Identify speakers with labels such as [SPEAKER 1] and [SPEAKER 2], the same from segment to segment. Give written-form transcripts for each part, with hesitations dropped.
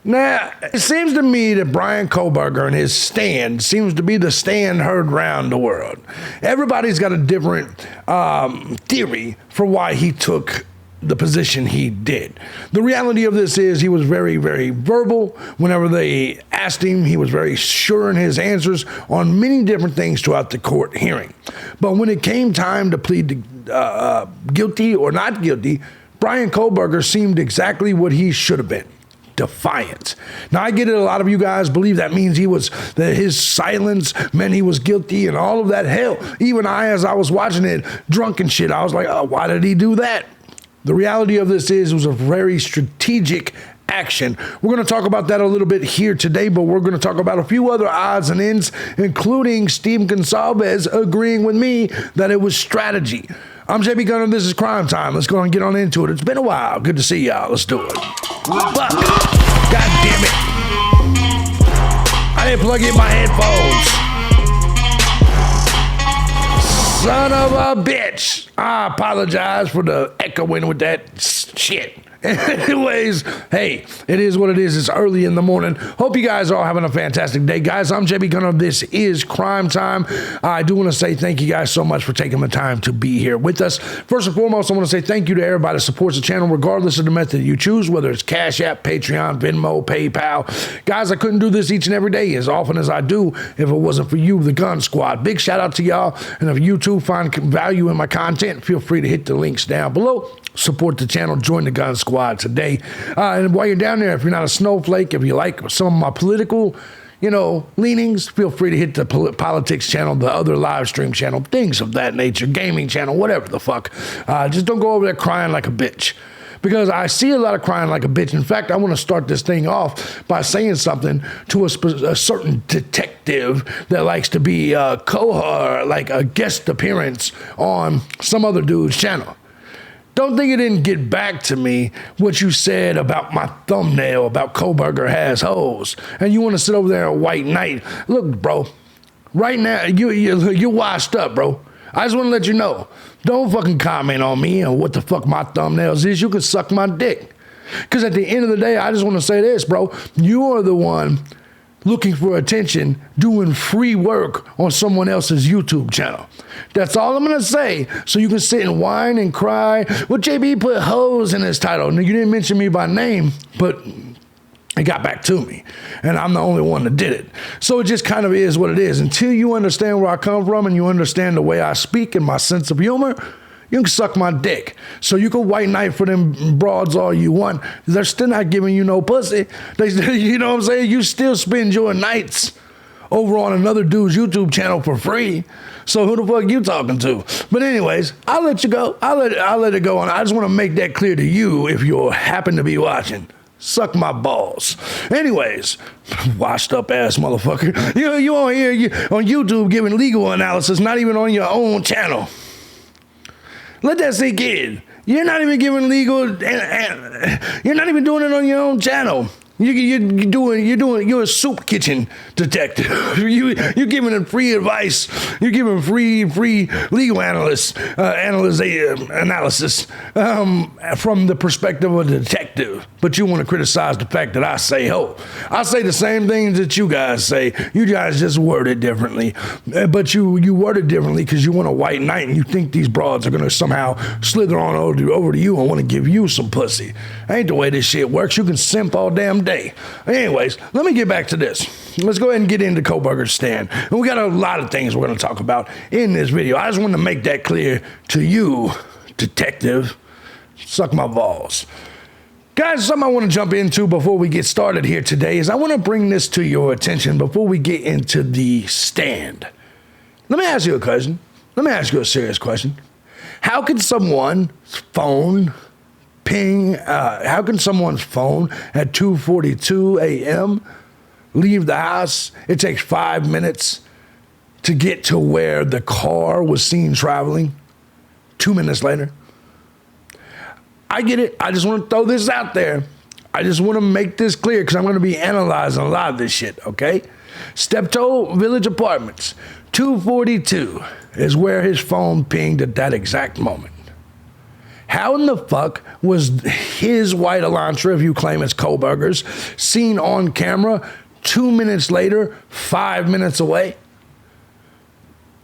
[SPEAKER 1] Now, it seems to me that Bryan Kohberger and his stand seems to be the stand heard round the world. Everybody's got a different theory for why he took the position he did. The reality of this is he was very, very verbal. Whenever they asked him, he was very sure in his answers on many different things throughout the court hearing. But when it came time to plead guilty or not guilty, Bryan Kohberger seemed exactly what he should have been. Defiant. Now, I get it. A lot of you guys believe that means that his silence meant he was guilty and all of that. Hell, even I, as I was watching it, drunk and shit, I was like, oh, why did he do that? The reality of this is it was a very strategic action. We're going to talk about that a little bit here today, but we're going to talk about a few other odds and ends, including Steve Gonsalves agreeing with me that it was strategy. I'm thejbgunner. This is Crime Time. Let's go and get on into it. It's been a while. Good to see y'all. Let's do it. Fuck. God damn it. I didn't plug in my headphones. Son of a bitch. I apologize for the echoing with that shit. Anyways, hey, it is what it is. It's early in the morning. Hope you guys are all having a fantastic day. Guys, I'm thejbgunner. This is Crime Time. I do want to say thank you guys so much for taking the time to be here with us. First and foremost, I want to say thank you to everybody that supports the channel, regardless of the method you choose, whether it's Cash App, Patreon, Venmo, PayPal. Guys, I couldn't do this each and every day as often as I do if it wasn't for you, the Gun Squad. Big shout out to y'all. And if you too find value in my content, feel free to hit the links down below. Support the channel, join the Gun Squad today. And while you're down there, if you're not a snowflake, if you like some of my political, leanings, feel free to hit the politics channel, the other live stream channel, things of that nature, gaming channel, whatever the fuck. Just don't go over there crying like a bitch. Because I see a lot of crying like a bitch. In fact, I want to start this thing off by saying something to a certain detective that likes to be like a guest appearance on some other dude's channel. Don't think it didn't get back to me what you said about my thumbnail about Kohberger has hoes. And you want to sit over there at White Knight. Look, bro, right now, you're washed up, bro. I just want to let you know. Don't fucking comment on me and what the fuck my thumbnails is. You can suck my dick. Because at the end of the day, I just want to say this, bro. You are the one looking for attention, doing free work on someone else's YouTube channel. That's all I'm going to say. So you can sit and whine and cry. Well, JB put hoes in his title. Now, you didn't mention me by name, but it got back to me. And I'm the only one that did it. So it just kind of is what it is. Until you understand where I come from and you understand the way I speak and my sense of humor, you can suck my dick. So you can white knight for them broads all you want. They're still not giving you no pussy. You know what I'm saying? You still spend your nights over on another dude's YouTube channel for free. So who the fuck you talking to? But anyways, I'll let you go. I'll let it go on. I just want to make that clear to you if you happen to be watching. Suck my balls. Anyways, washed up ass motherfucker. You on here on YouTube giving legal analysis, not even on your own channel. Let that sink in. You're not even giving legal, you're not even doing it on your own channel. You're a soup kitchen detective. You're giving them free advice. You're giving free legal analysis from the perspective of a detective. But you want to criticize the fact that I say ho. I say the same things that you guys say. You guys just word it differently. But you word it differently because you want a white knight and you think these broads are going to somehow slither on over to you and want to give you some pussy. Ain't the way this shit works. You can simp all damn day. Anyways, let me get back to this. Let's go ahead and get into Kohberger's stand. And we got a lot of things we're going to talk about in this video. I just want to make that clear to you, detective. Suck my balls. Guys, something I want to jump into before we get started here today is I want to bring this to your attention before we get into the stand. Let me ask you a question. Let me ask you a serious question. How can someone's phone ping, how can someone's phone at 2:42 a.m. leave the house? It takes 5 minutes to get to where the car was seen traveling. 2 minutes later. I get it. I just want to throw this out there. I just want to make this clear because I'm going to be analyzing a lot of this shit, okay? Steptoe Village Apartments, 2:42 is where his phone pinged at that exact moment. How in the fuck was his white Elantra, if you claim it's Kohberger's, seen on camera 2 minutes later, 5 minutes away?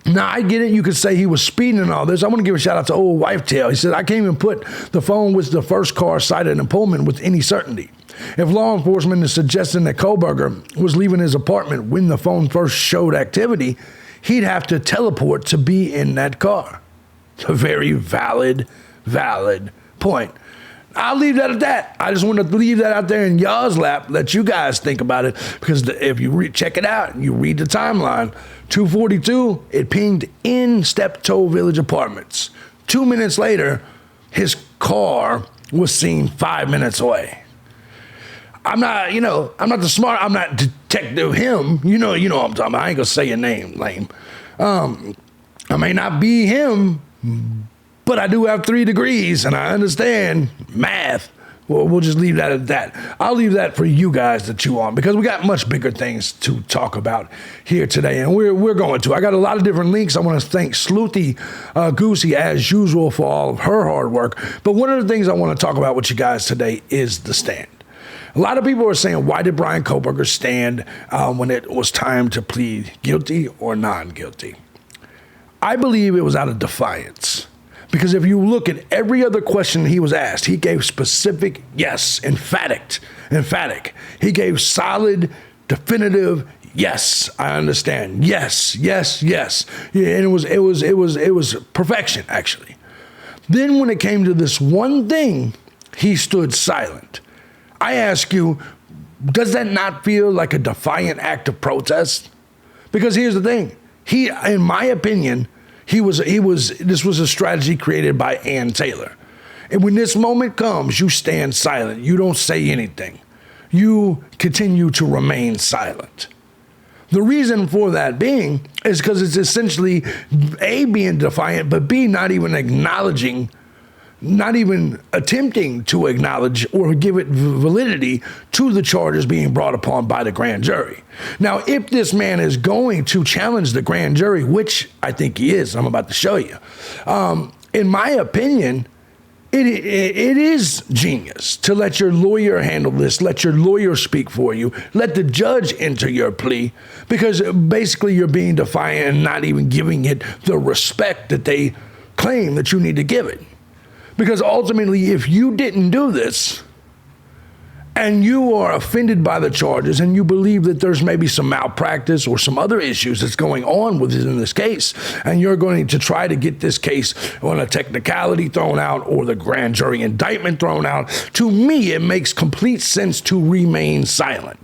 [SPEAKER 1] Now, I get it. You could say he was speeding and all this. I want to give a shout out to old Wife Tail. He said, I can't even put the phone with the first car sighted in Pullman with any certainty. If law enforcement is suggesting that Kohberger was leaving his apartment when the phone first showed activity, he'd have to teleport to be in that car. It's a very valid point. I'll leave that at that. I just want to leave that out there in y'all's lap, let you guys think about it, because if you check it out and you read the timeline, 2:42, it pinged in Steptoe Village Apartments. 2 minutes later, his car was seen 5 minutes away. I'm not Detective him. You know what I'm talking about. I ain't gonna say your name, lame. I may not be him, but I do have 3 degrees and I understand math. Well, we'll just leave that at that. I'll leave that for you guys to chew on because we got much bigger things to talk about here today, and we're going to. I got a lot of different links. I want to thank Sleuthy Goosey, as usual, for all of her hard work. But one of the things I want to talk about with you guys today is the stand. A lot of people are saying, why did Bryan Kohberger stand when it was time to plead guilty or non-guilty? I believe it was out of defiance. Because if you look at every other question he was asked, he gave specific, yes, emphatic. He gave solid, definitive, yes, I understand. Yes. Yeah, and it was perfection, actually. Then when it came to this one thing, he stood silent. I ask you, does that not feel like a defiant act of protest? Because here's the thing. He, in my opinion, this was a strategy created by Ann Taylor. And when this moment comes, you stand silent. You don't say anything. You continue to remain silent. The reason for that being is because it's essentially A, being defiant, but B, not even acknowledging, not even attempting to acknowledge or give it validity to the charges being brought upon by the grand jury. Now, if this man is going to challenge the grand jury, which I think he is, I'm about to show you, in my opinion, it is genius to let your lawyer handle this, let your lawyer speak for you, let the judge enter your plea, because basically you're being defiant and not even giving it the respect that they claim that you need to give it. Because ultimately, if you didn't do this, and you are offended by the charges, and you believe that there's maybe some malpractice or some other issues that's going on within this case, and you're going to try to get this case on a technicality thrown out or the grand jury indictment thrown out, to me, it makes complete sense to remain silent.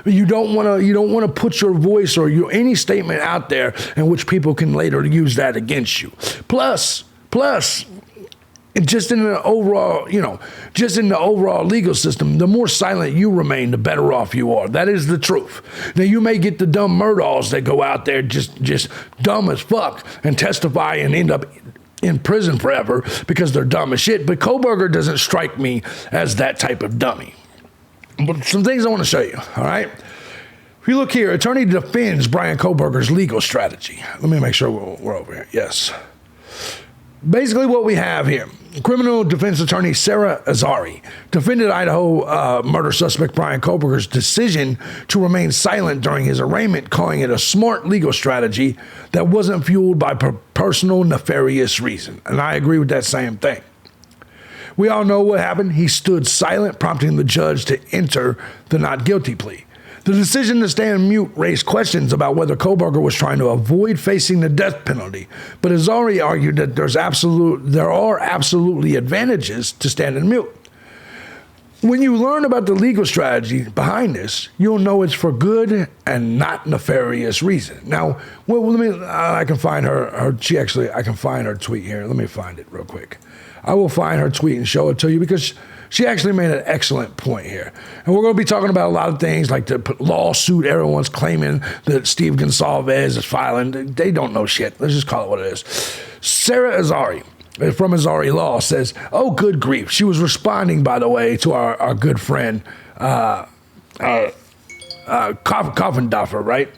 [SPEAKER 1] You don't want to put your voice or any statement out there in which people can later use that against you. Plus. Just in the overall legal system, the more silent you remain, the better off you are. That is the truth. Now, you may get the dumb Murdaughs that go out there just dumb as fuck and testify and end up in prison forever because they're dumb as shit. But Kohberger doesn't strike me as that type of dummy. But some things I want to show you, all right? If you look here, attorney defends Bryan Kohberger's legal strategy. Let me make sure we're over here. Yes. Basically what we have here, criminal defense attorney Sarah Azari defended Idaho murder suspect Bryan Kohberger's decision to remain silent during his arraignment, calling it a smart legal strategy that wasn't fueled by personal nefarious reason. And I agree with that same thing. We all know what happened. He stood silent, prompting the judge to enter the not guilty plea. The decision to stand mute raised questions about whether Kohberger was trying to avoid facing the death penalty, but Azari argued that there are absolutely advantages to standing mute. When you learn about the legal strategy behind this, you'll know it's for good and not nefarious reason. Now, I can find I can find her tweet here. Let me find it real quick. I will find her tweet and show it to you because she actually made an excellent point here. And we're going to be talking about a lot of things like the lawsuit everyone's claiming that Steve Gonsalves is filing. They don't know shit. Let's just call it what it is. Sarah Azari from Azari Law says, oh, good grief. She was responding, by the way, to our good friend, Coffindoffer, right?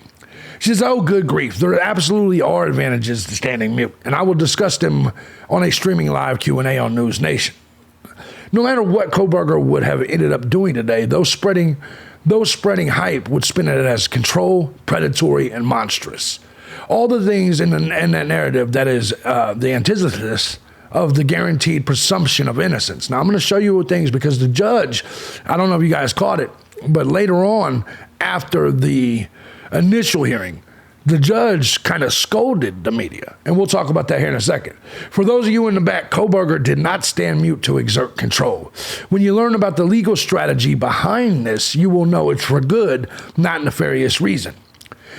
[SPEAKER 1] She says, oh, good grief. There absolutely are advantages to standing mute, and I will discuss them on a streaming live Q&A on News Nation. No matter what Kohberger would have ended up doing today, those spreading hype would spin it as control, predatory, and monstrous. All the things in that narrative that is the antithesis of the guaranteed presumption of innocence. Now, I'm going to show you things because the judge, I don't know if you guys caught it, but later on, after the initial hearing, the judge kind of scolded the media, and we'll talk about that here in a second. For those of you in the back, Kohberger did not stand mute to exert control. When you learn about the legal strategy behind this, you will know it's for good, not nefarious reason.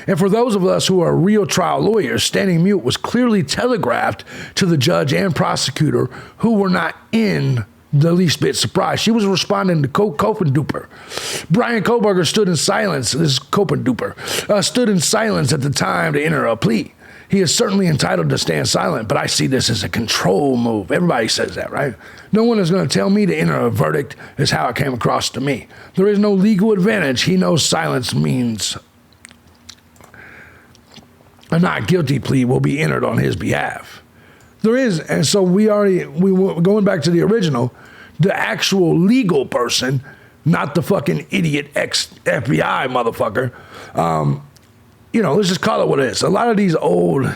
[SPEAKER 1] And for those of us who are real trial lawyers, standing mute was clearly telegraphed to the judge and prosecutor, who were not in the least bit surprised. She was responding to Kohberger. Bryan Kohberger stood in silence. This is Kohberger. Stood in silence at the time to enter a plea. He is certainly entitled to stand silent, but I see this as a control move. Everybody says that, right? No one is going to tell me to enter a verdict, is how it came across to me. There is no legal advantage. He knows silence means a not guilty plea will be entered on his behalf. There is, and so we were going back to the original, the actual legal person, not the fucking idiot ex-FBI motherfucker. Let's just call it what it is. A lot of these old,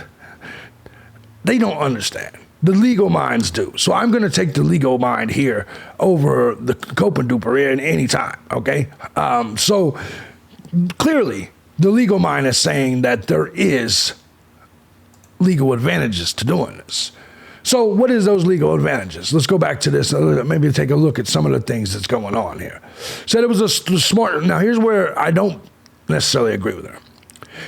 [SPEAKER 1] they don't understand. The legal minds do. So I'm going to take the legal mind here over the Kohberger in any time, okay? So clearly, the legal mind is saying that there is legal advantages to doing this. So what is those legal advantages? Let's go back to this, maybe take a look at some of the things that's going on here. Said it was a smart, now here's where I don't necessarily agree with her.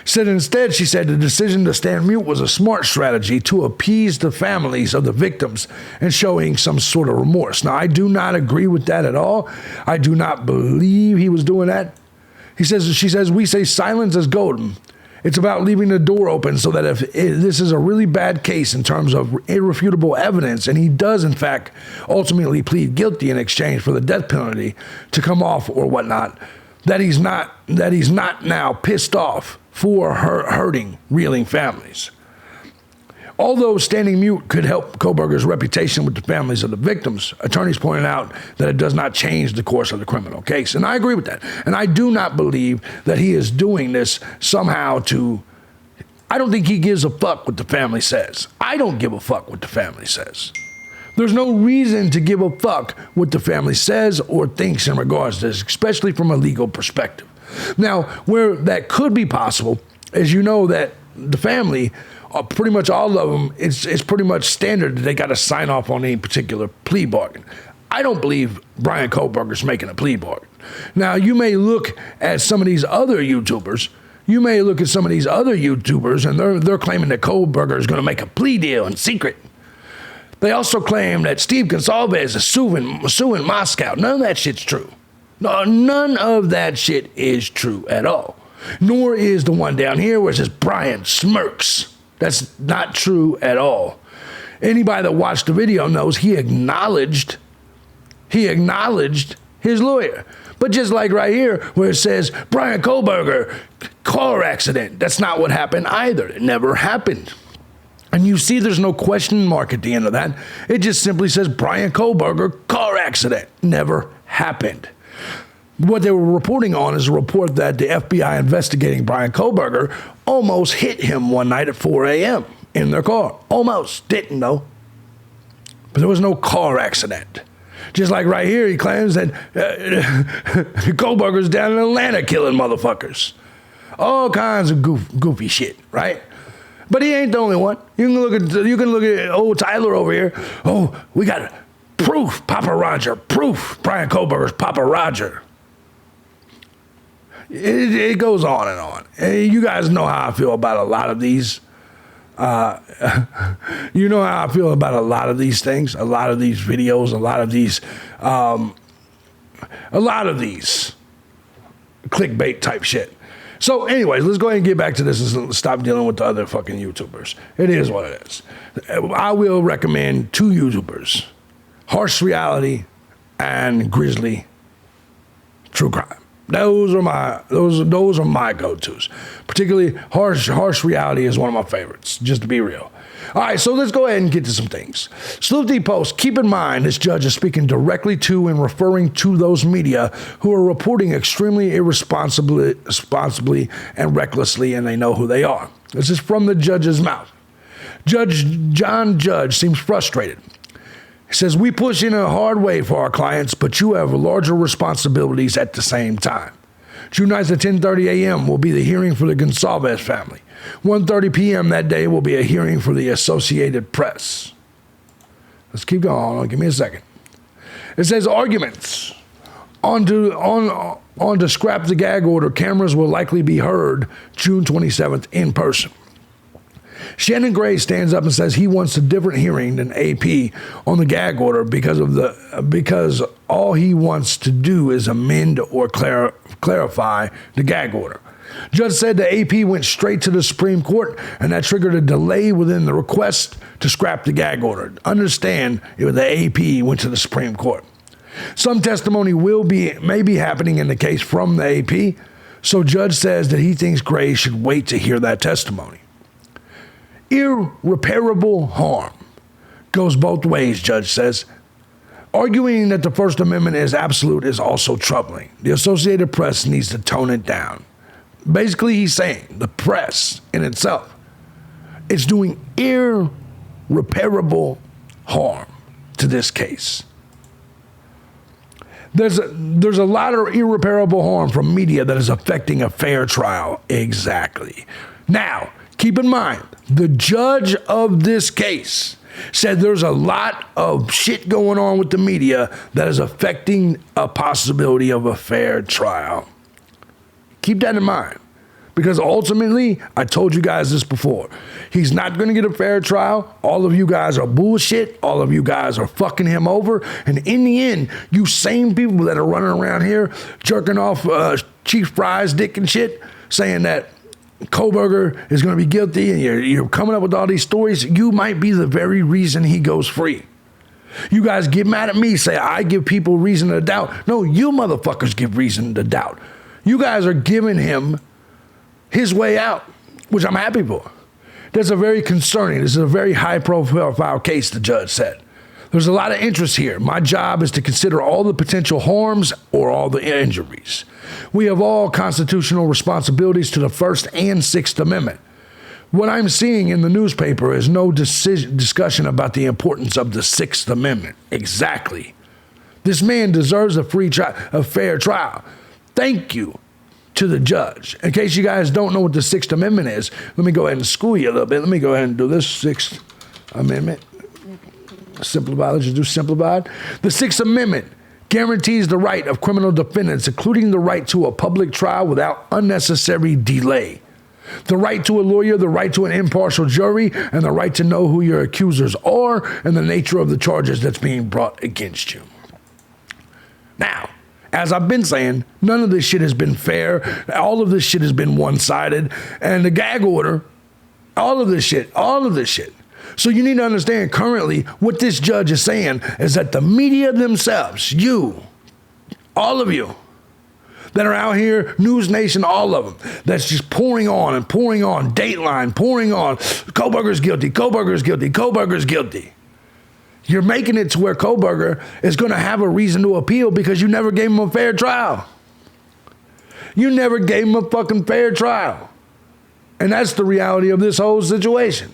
[SPEAKER 1] Said instead, she said the decision to stand mute was a smart strategy to appease the families of the victims and showing some sort of remorse. Now, I do not agree with that at all. I do not believe he was doing that. She says, we say silence is golden. It's about leaving the door open so that if this is a really bad case in terms of irrefutable evidence, and he does, in fact, ultimately plead guilty in exchange for the death penalty to come off or whatnot, that he's not now pissed off for hurting, reeling families. Although standing mute could help Kohberger's reputation with the families of the victims, attorneys pointed out that it does not change the course of the criminal case. And I agree with that. And I do not believe that he is doing this somehow I don't think he gives a fuck what the family says. I don't give a fuck what the family says. There's no reason to give a fuck what the family says or thinks in regards to this, especially from a legal perspective. Now, where that could be possible is that the family, pretty much all of them, it's pretty much standard that they got to sign off on any particular plea bargain. I don't believe Bryan Kohberger's making a plea bargain. Now, you may look at some of these other YouTubers. And they're claiming that Kohberger is going to make a plea deal in secret. They also claim that Steve Gonsalves is suing Moscow. None of that shit's true. No, none of that shit is true at all. Nor is the one down here where it says Brian smirks. That's not true at all. Anybody that watched the video knows he acknowledged his lawyer. But just like right here where it says Bryan Kohberger, car accident, that's not what happened either. It never happened. And you see there's no question mark at the end of that. It just simply says Bryan Kohberger, car accident, never happened. What they were reporting on is a report that the FBI investigating Bryan Kohberger almost hit him one night at 4 a.m. in their car. Almost. Didn't, though. But there was no car accident. Just like right here, he claims that Kohberger's down in Atlanta killing motherfuckers. All kinds of goofy shit, right? But he ain't the only one. You can look at old Tyler over here. Oh, we got proof, Papa Roger. Proof, Bryan Kohberger's Papa Roger. It goes on and on. And you guys know how I feel about a lot of these. You know how I feel about a lot of these things, a lot of these videos, a lot of these clickbait type shit. So anyways, let's go ahead and get back to this and stop dealing with the other fucking YouTubers. It is what it is. I will recommend two YouTubers, Harsh Reality and Grizzly True Crime. Those are my go-tos. Particularly harsh reality is one of my favorites, just to be real. All right, so let's go ahead and get to some things. Sleuth posts, keep in mind this judge is speaking directly to and referring to those media who are reporting extremely irresponsibly and recklessly, and they know who they are. This is from the judge's mouth. John Judge seems frustrated. He says, we push in a hard way for our clients, but you have larger responsibilities at the same time. June 9th at 10:30 a.m. will be the hearing for the Gonsalves family. 1:30 p.m. that day will be a hearing for the Associated Press. Let's keep going. Hold on, give me a second. It says arguments. On to scrap the gag order, cameras will likely be heard June 27th in person. Shannon Gray stands up and says he wants a different hearing than AP on the gag order because all he wants to do is amend or clarify the gag order. Judge said the AP went straight to the Supreme Court, and that triggered a delay within the request to scrap the gag order. Understand, the AP went to the Supreme Court. Some testimony may be happening in the case from the AP, so Judge says that he thinks Gray should wait to hear that testimony. Irreparable harm goes both ways, Judge says. Arguing that the First Amendment is absolute is also troubling. The Associated Press needs to tone it down. Basically, he's saying the press in itself is doing irreparable harm to this case. There's a lot of irreparable harm from media that is affecting a fair trial. Exactly. Now, keep in mind, the judge of this case said there's a lot of shit going on with the media that is affecting a possibility of a fair trial. Keep that in mind, because ultimately, I told you guys this before, he's not going to get a fair trial. All of you guys are bullshit. All of you guys are fucking him over. And in the end, you same people that are running around here jerking off Chief Fry's dick and shit, saying that Kohberger is going to be guilty and you're coming up with all these stories, you might be the very reason he goes free. You guys get mad at me, say I give people reason to doubt. No, you motherfuckers give reason to doubt. You guys are giving him his way out, which I'm happy for. That's a very concerning, this is a very high profile case, the judge said. There's a lot of interest here. My job is to consider all the potential harms or all the injuries. We have all constitutional responsibilities to the First and Sixth Amendment. What I'm seeing in the newspaper is no discussion about the importance of the Sixth Amendment. Exactly. This man deserves a fair trial. Thank you to the judge. In case you guys don't know what the Sixth Amendment is, let me go ahead and school you a little bit. Let me go ahead and do this Sixth Amendment. Simplified. Let's just do simplified. The Sixth Amendment guarantees the right of criminal defendants, including the right to a public trial without unnecessary delay, the right to a lawyer, the right to an impartial jury, and the right to know who your accusers are and the nature of the charges that's being brought against you. Now, as I've been saying, none of this shit has been fair. All of this shit has been one-sided. And the gag order, all of this shit. So you need to understand currently what this judge is saying is that the media themselves, you, all of you that are out here, News Nation, all of them, that's just pouring on, Dateline, pouring on, Kohberger's guilty. You're making it to where Kohberger is going to have a reason to appeal because you never gave him a fair trial. You never gave him a fucking fair trial. And that's the reality of this whole situation.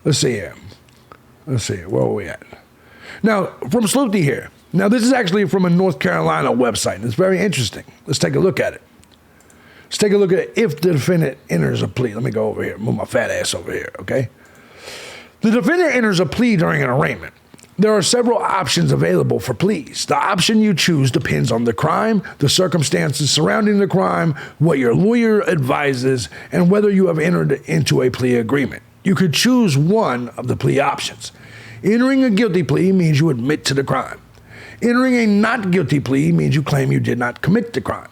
[SPEAKER 1] Let's see here. Where are we at? Now, from Sloopy here. Now, this is actually from a North Carolina website, and it's very interesting. Let's take a look at it. Let's take a look at if the defendant enters a plea. Let me go over here, move my fat ass over here, okay? The defendant enters a plea during an arraignment. There are several options available for pleas. The option you choose depends on the crime, the circumstances surrounding the crime, what your lawyer advises, and whether you have entered into a plea agreement. You could choose one of the plea options. Entering a guilty plea means you admit to the crime. Entering a not guilty plea means you claim you did not commit the crime.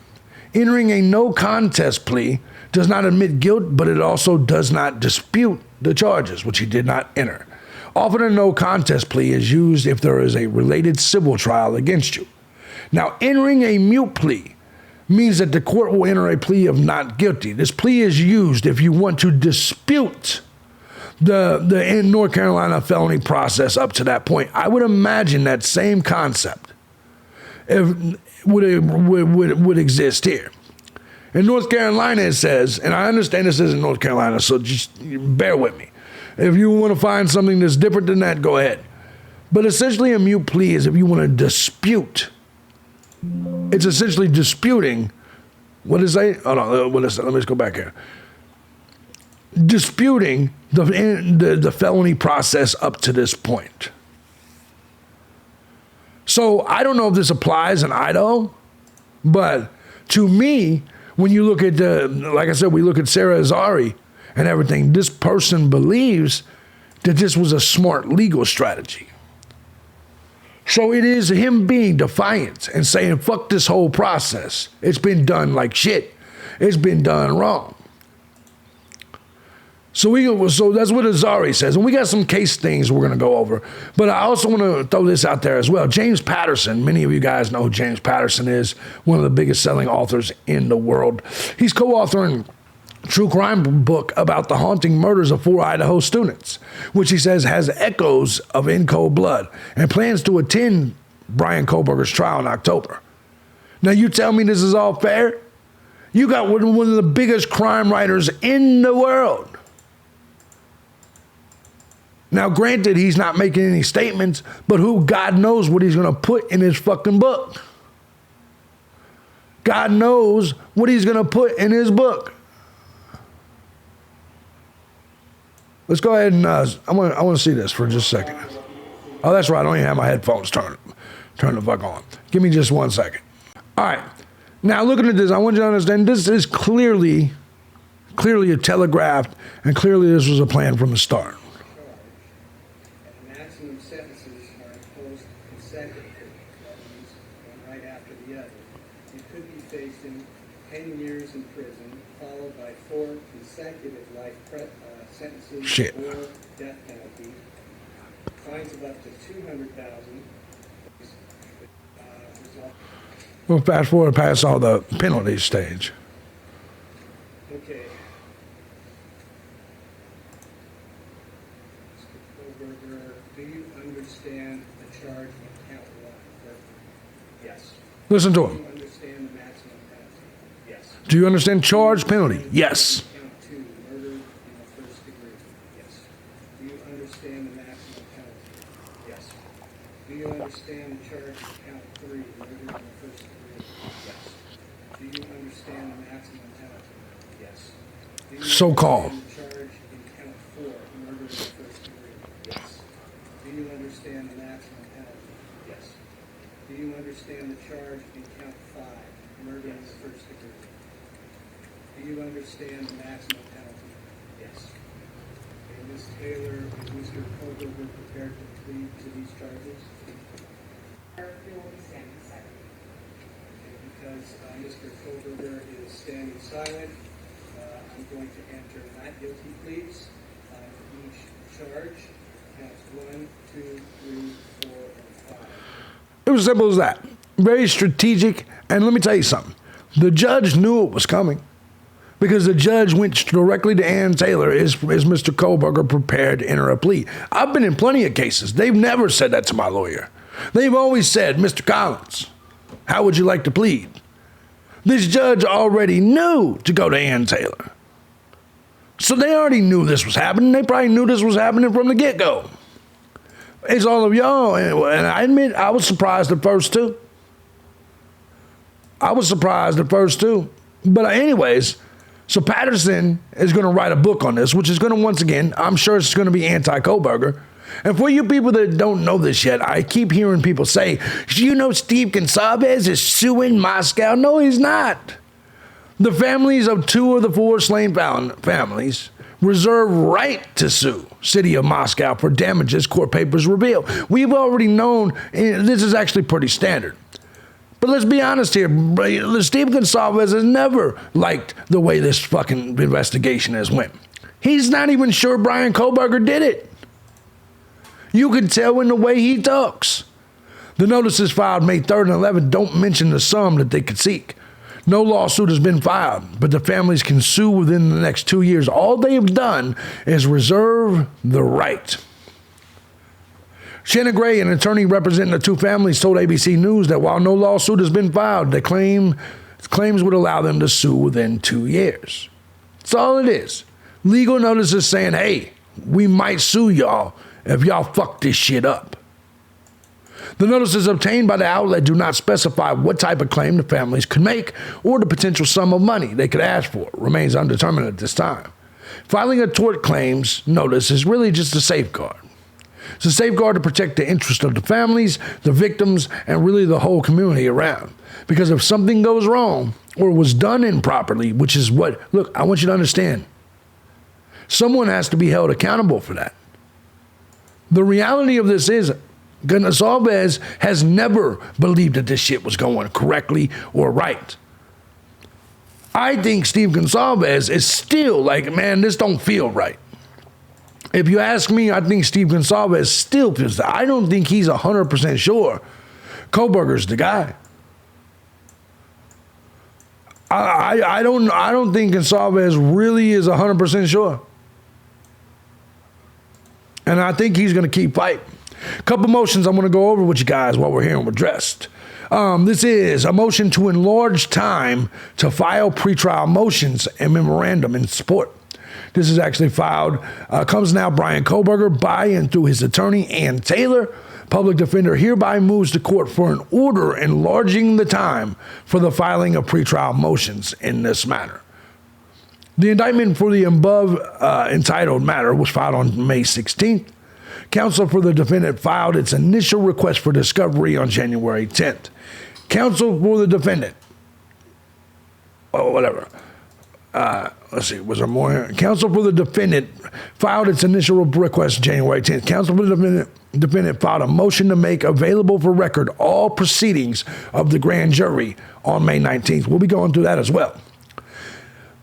[SPEAKER 1] Entering a no contest plea does not admit guilt, but it also does not dispute the charges, which he did not enter. Often a no contest plea is used if there is a related civil trial against you. Now, entering a mute plea means that the court will enter a plea of not guilty. This plea is used if you want to dispute the in North Carolina felony process up to that point. I would imagine that same concept would exist here. In North Carolina, it says, and I understand this isn't North Carolina, so just bear with me. If you want to find something that's different than that, go ahead. But essentially, a mute plea is if you want to dispute. It's essentially disputing. What is that? Hold on. What is that? Let me just go back here. Disputing the felony process up to this point. So I don't know if this applies in Idaho, but to me, when you look at like I said, we look at Sarah Azari and everything, this person believes that this was a smart legal strategy. So it is him being defiant and saying, fuck this whole process. It's been done like shit. It's been done wrong. So that's what Azari says. And we got some case things we're going to go over. But I also want to throw this out there as well. James Patterson, many of you guys know who James Patterson is, one of the biggest selling authors in the world. He's co-authoring a true crime book about the haunting murders of 4 Idaho students, which he says has echoes of In Cold Blood, and plans to attend Bryan Kohberger's trial in October. Now you tell me this is all fair? You got one of the biggest crime writers in the world. Now, granted, he's not making any statements, but God knows what he's going to put in his fucking book. God knows what he's going to put in his book. Let's go ahead and, I want to see this for just a second. Oh, that's right. I don't even have my headphones turned the fuck on. Give me just 1 second. All right. Now, looking at this, I want you to understand this is clearly a telegraphed, and clearly this was a plan from the start.
[SPEAKER 2] Maximum sentences are imposed consecutively, one right after the other. You could be facing 10 years in prison, followed by 4 consecutive life sentences or death penalty, fines of up to $200,000.
[SPEAKER 1] We'll fast forward past all the penalty stage.
[SPEAKER 2] Okay. Mr. Kohberger, do you understand the charge of count 1? Yes.
[SPEAKER 1] Listen to him.
[SPEAKER 2] Do you understand the maximum penalty? Yes.
[SPEAKER 1] Do you understand charge penalty? Yes.
[SPEAKER 2] Count 2, murder in the first degree? Yes. Do you understand the maximum penalty? Yes. Do you understand the charge of count 3, murder in the first degree? Yes. Do you understand the maximum penalty? Yes. Do you
[SPEAKER 1] So calm.
[SPEAKER 2] understand the charge in count 4, murder in the first degree? Yes. Do you understand the maximum penalty? Yes. Do you understand the charge in count 5, murder in the first degree? Do you understand the maximum penalty? Yes. Okay, Ms. Taylor, is Mr. Kohberger prepared to plead to these charges?
[SPEAKER 3] We will be standing silent.
[SPEAKER 2] Okay, because Mr. Kohberger is standing silent, I'm going to enter not guilty pleas for each charge. Counts 1, 2, 3, 4, and 5.
[SPEAKER 1] It was as simple as that. Very strategic. And let me tell you something. The judge knew it was coming because the judge went directly to Ann Taylor. Is Mr. Kohberger prepared to enter a plea? I've been in plenty of cases. They've never said that to my lawyer. They've always said, Mr. Collins, how would you like to plead? This judge already knew to go to Ann Taylor. So they already knew this was happening. They probably knew this was happening from the get-go. It's all of y'all, and I admit I was surprised at first too. But anyways, so Patterson is going to write a book on this, which is going to, once again, I'm sure it's going to be anti-Kohberger. And for you people that don't know this yet, I keep hearing people say, you know Steve Gonsalves is suing Moscow. No, he's not. The families of 2 of the 4 slain families reserve right to sue City of Moscow for damages, court papers reveal. We've already known, this is actually pretty standard. But let's be honest here, Steve Gonsalves has never liked the way this fucking investigation has went. He's not even sure Bryan Kohberger did it. You can tell in the way he talks. The notices filed May 3rd and 11th don't mention the sum that they could seek. No lawsuit has been filed, but the families can sue within the next 2 years. All they have done is reserve the right. Shannon Gray, an attorney representing the two families, told ABC News that while no lawsuit has been filed, the claims would allow them to sue within 2 years. That's all it is. Legal notices saying, hey, we might sue y'all if y'all fuck this shit up. The notices obtained by the outlet do not specify what type of claim the families could make or the potential sum of money they could ask for. It remains undetermined at this time. Filing a tort claims notice is really just a safeguard. It's a safeguard to protect the interest of the families, the victims, and really the whole community around. Because if something goes wrong or was done improperly, which is what, look, I want you to understand, someone has to be held accountable for that. The reality of this is, Gonsalves has never believed that this shit was going correctly or right. I think Steve Gonsalves is still like, man, this don't feel right. If you ask me, I think Steve Gonsalves still feels that. I don't think he's 100% sure Kohberger's the guy. I don't think Gonsalves really is 100% sure. And I think he's going to keep fighting. A couple motions I'm going to go over with you guys while we're here and we're dressed. This is a motion to enlarge time to file pretrial motions and memorandum in support. This is actually filed, comes now Bryan Kohberger by and through his attorney, Ann Taylor. Public defender hereby moves the court for an order enlarging the time for the filing of pretrial motions in this matter. The indictment for the above entitled matter was filed on May 16th. Counsel for the defendant filed its initial request for discovery on January 10th. Counsel for the defendant, let's see, was there more here? Counsel for the defendant filed its initial request January 10th. Counsel for the defendant filed a motion to make available for record all proceedings of the grand jury on May 19th. We'll be going through that as well.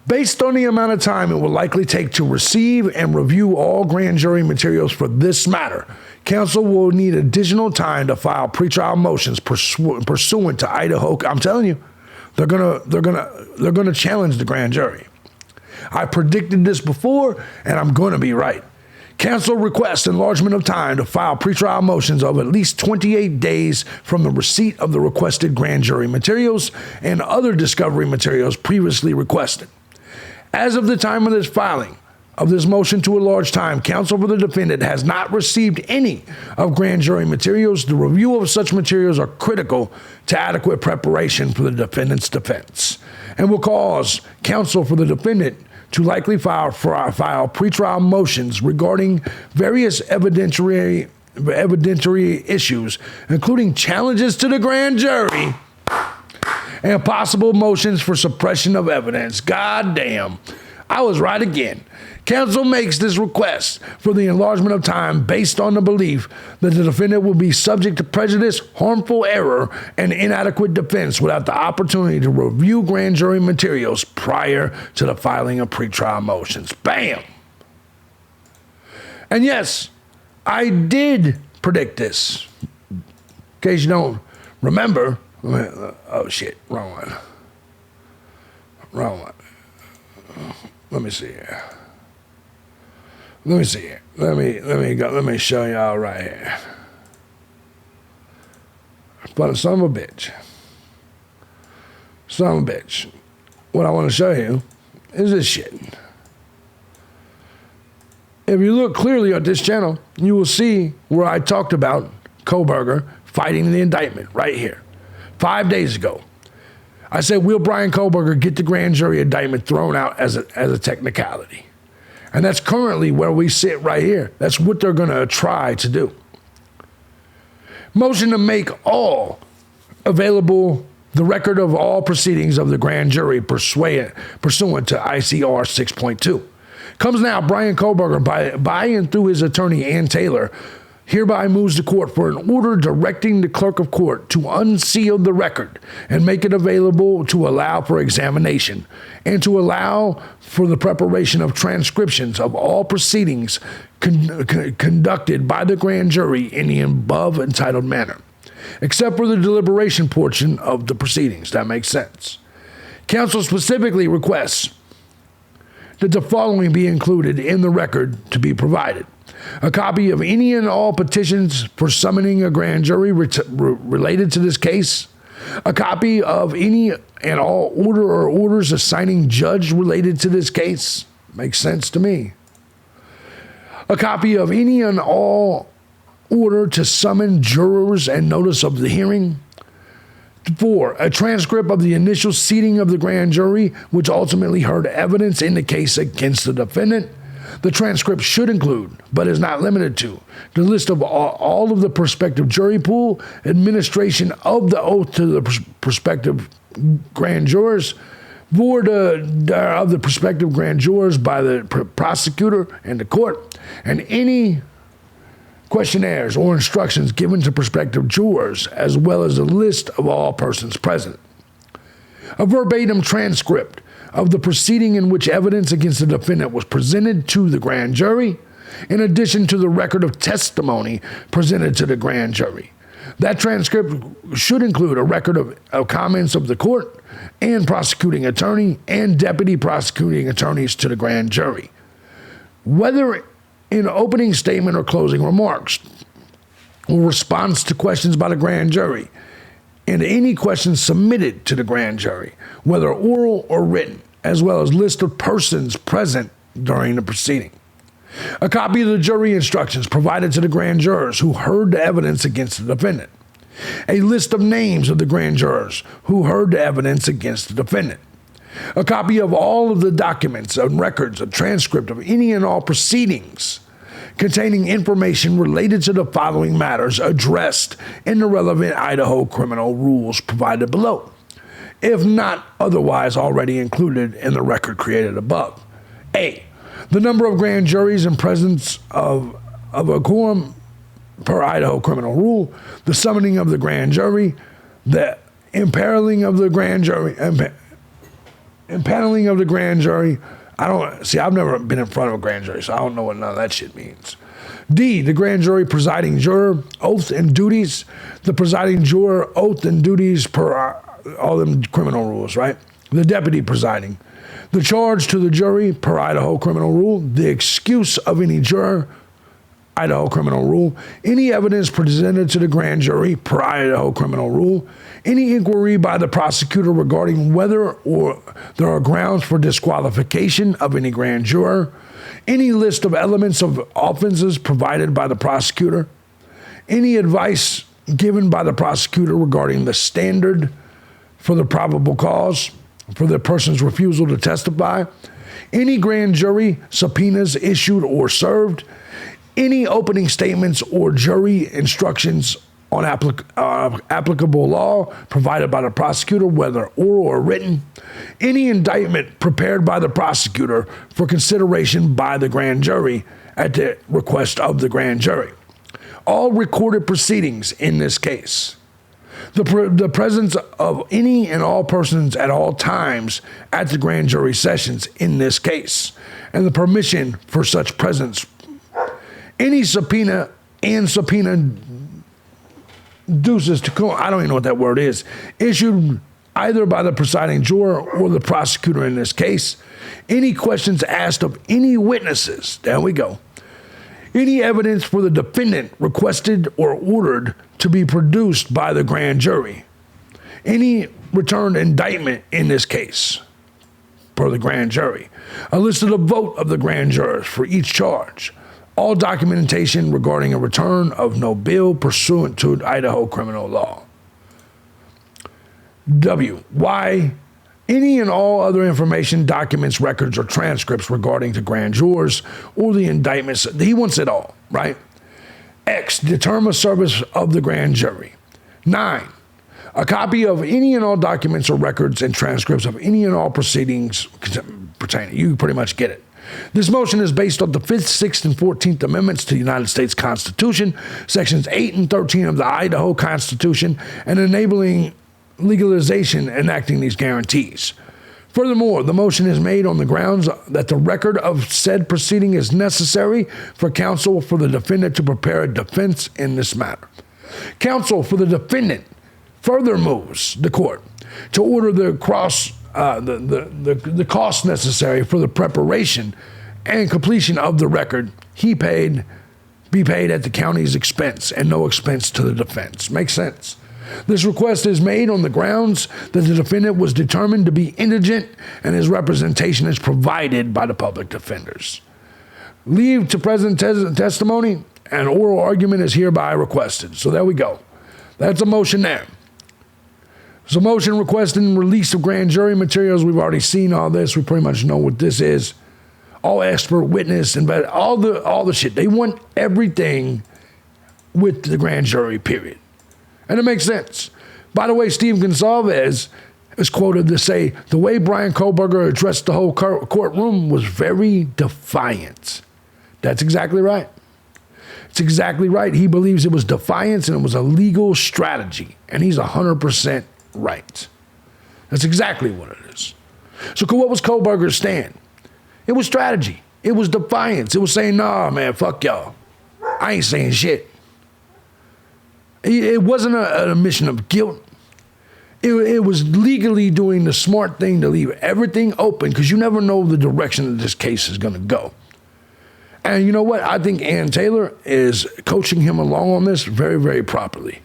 [SPEAKER 1] Based on the amount of time it will likely take to receive and review all grand jury materials for this matter, counsel will need additional time to file pretrial motions pursuant to IDAHO. I'm telling you, they're gonna challenge the grand jury. I predicted this before, and I'm going to be right. Counsel requests enlargement of time to file pretrial motions of at least 28 days from the receipt of the requested grand jury materials and other discovery materials previously requested. As of the time of this filing of this motion to enlarge time, counsel for the defendant has not received any of grand jury materials. The review of such materials are critical to adequate preparation for the defendant's defense and will cause counsel for the defendant to likely file pretrial motions regarding various evidentiary issues, including challenges to the grand jury and possible motions for suppression of evidence. God damn, I was right again. Counsel makes this request for the enlargement of time based on the belief that the defendant will be subject to prejudice, harmful error, and inadequate defense without the opportunity to review grand jury materials prior to the filing of pretrial motions. Bam! And yes, I did predict this. In case you don't remember, oh shit, wrong one. Let me see here. Let me show y'all right here. But son of a bitch. What I want to show you is this shit. If you look clearly at this channel, you will see where I talked about Kohberger fighting the indictment right here. 5 days ago, I said, will Bryan Kohberger get the grand jury indictment thrown out as a technicality? And that's currently where we sit right here. That's what they're going to try to do. Motion to make all available the record of all proceedings of the grand jury pursuant to ICR 6.2. Comes now Bryan Kohberger by and through his attorney, Ann Taylor, hereby moves the court for an order directing the clerk of court to unseal the record and make it available to allow for examination and to allow for the preparation of transcriptions of all proceedings conducted by the grand jury in the above entitled manner. except for the deliberation portion of the proceedings. That makes sense. Counsel specifically requests that the following be included in the record to be provided: a copy of any and all petitions for summoning a grand jury related to this case, a copy of any and all order or orders assigning judge related to this case. Makes sense to me. A copy of any and all order to summon jurors and notice of the hearing. 4, a transcript of the initial seating of the grand jury, which ultimately heard evidence in the case against the defendant. The transcript should include, but is not limited to, the list of all of the prospective jury pool, administration of the oath to the prospective grand jurors, board of the prospective grand jurors by the prosecutor and the court, and any questionnaires or instructions given to prospective jurors, as well as a list of all persons present. A verbatim transcript of the proceeding in which evidence against the defendant was presented to the grand jury, in addition to the record of testimony presented to the grand jury. That transcript should include a record of comments of the court and prosecuting attorney and deputy prosecuting attorneys to the grand jury. Whether in opening statement or closing remarks, or response to questions by the grand jury, and any questions submitted to the grand jury, whether oral or written, as well as list of persons present during the proceeding. A copy of the jury instructions provided to the grand jurors who heard the evidence against the defendant. A list of names of the grand jurors who heard the evidence against the defendant. A copy of all of the documents and records, a transcript of any and all proceedings containing information related to the following matters addressed in the relevant Idaho criminal rules provided below, if not otherwise already included in the record created above. A, the number of grand juries in presence of a quorum per Idaho criminal rule, the summoning of the grand jury, the impaneling of the grand jury, impaneling of the grand jury. I've never been in front of a grand jury, so I don't know what none of that shit means. D, the grand jury presiding juror, oath and duties. The presiding juror, oath and duties per all them criminal rules, right? The deputy presiding. The charge to the jury per Idaho criminal rule. The excuse of any juror, Idaho criminal rule. Any evidence presented to the grand jury per Idaho criminal rule. Any inquiry by the prosecutor regarding whether or there are grounds for disqualification of any grand juror. Any list of elements of offenses provided by the prosecutor. Any advice given by the prosecutor regarding the standard for the probable cause for the person's refusal to testify. Any grand jury subpoenas issued or served. Any opening statements or jury instructions on applicable law provided by the prosecutor, whether oral or written. Any indictment prepared by the prosecutor for consideration by the grand jury at the request of the grand jury. All recorded proceedings in this case. The presence of any and all persons at all times at the grand jury sessions in this case, and the permission for such presence. Any subpoena and subpoena duces to I don't even know what that word is, issued either by the presiding juror or the prosecutor in this case. Any questions asked of any witnesses, there we go. Any evidence for the defendant requested or ordered to be produced by the grand jury. Any returned indictment in this case per the grand jury. A list of the vote of the grand jurors for each charge. All documentation regarding a return of no bill pursuant to Idaho criminal law. W, why any and all other information, documents, records, or transcripts regarding the grand jurors or the indictments. He wants it all, right? X, the term of service of the grand jury. 9, a copy of any and all documents or records and transcripts of any and all proceedings pertaining. You pretty much get it. This motion is based on the 5th, 6th, and 14th Amendments to the United States Constitution, Sections 8 and 13 of the Idaho Constitution, and enabling legalization enacting these guarantees. Furthermore, the motion is made on the grounds that the record of said proceeding is necessary for counsel for the defendant to prepare a defense in this matter. Counsel for the defendant further moves the court to order the cost necessary for the preparation and completion of the record be paid at the county's expense and no expense to the defense. Makes sense. This request is made on the grounds that the defendant was determined to be indigent and his representation is provided by the public defenders. Leave to present testimony and oral argument is hereby requested. So there we go. That's a motion there. There's a motion requesting release of grand jury materials. We've already seen all this. We pretty much know what this is. All expert witness and all the shit. They want everything with the grand jury, period. And it makes sense. By the way, Steve Gonsalves is quoted to say, the way Bryan Kohberger addressed the whole courtroom was very defiant. That's exactly right. It's exactly right. He believes it was defiance and it was a legal strategy. And he's 100% right. That's exactly what it is. So what was Kohberger's stand? It was strategy. It was defiance. It was saying, nah, man, fuck y'all. I ain't saying shit. It wasn't an admission of guilt. It was legally doing the smart thing to leave everything open because you never know the direction that this case is going to go. And you know what? I think Ann Taylor is coaching him along on this very, very properly.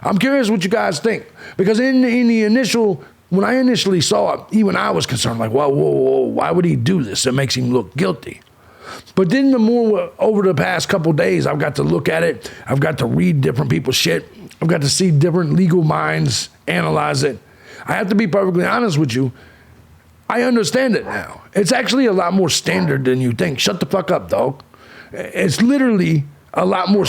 [SPEAKER 1] I'm curious what you guys think because in the initial, when I initially saw it, even I was concerned, like, whoa, why would he do this? It makes him look guilty. But then the more over the past couple days, I've got to look at it. I've got to read different people's shit. I've got to see different legal minds analyze it. I have to be perfectly honest with you. I understand it now. It's actually a lot more standard than you think. Shut the fuck up, dog. It's literally a lot more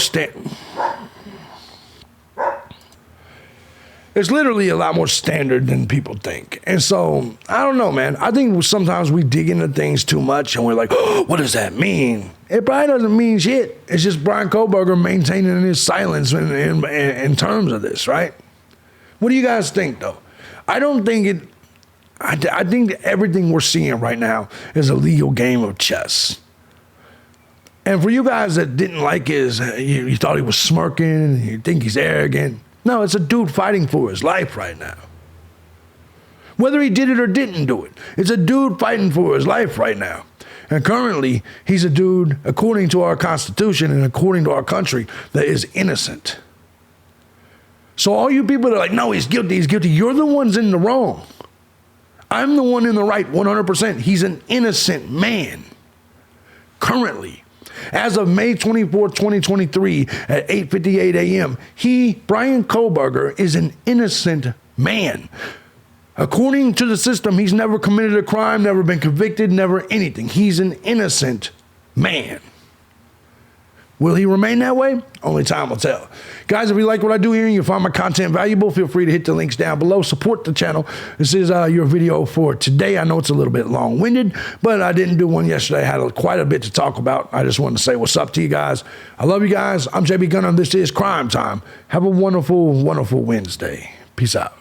[SPEAKER 1] It's literally a lot more standard than people think. And so, I don't know, man. I think sometimes we dig into things too much and we're like, oh, what does that mean? It probably doesn't mean shit. It's just Bryan Kohberger maintaining his silence in terms of this, right? What do you guys think, though? I don't think it... I think everything we're seeing right now is a legal game of chess. And for you guys that didn't like you thought he was smirking, you think he's arrogant... No, it's a dude fighting for his life right now. Whether he did it or didn't do it, it's a dude fighting for his life right now. And currently, he's a dude, according to our Constitution and according to our country, that is innocent. So all you people that are like, no, he's guilty, you're the ones in the wrong. I'm the one in the right 100%. He's an innocent man. Currently. As of May 24, 2023, at 8:58 a.m., Bryan Kohberger, is an innocent man. According to the system, he's never committed a crime, never been convicted, never anything. He's an innocent man. Will he remain that way? Only time will tell. Guys, if you like what I do here and you find my content valuable, feel free to hit the links down below. Support the channel. This is your video for today. I know it's a little bit long-winded, but I didn't do one yesterday. I had quite a bit to talk about. I just wanted to say what's up to you guys. I love you guys. I'm JB Gunner. This is Crime Time. Have a wonderful, wonderful Wednesday. Peace out.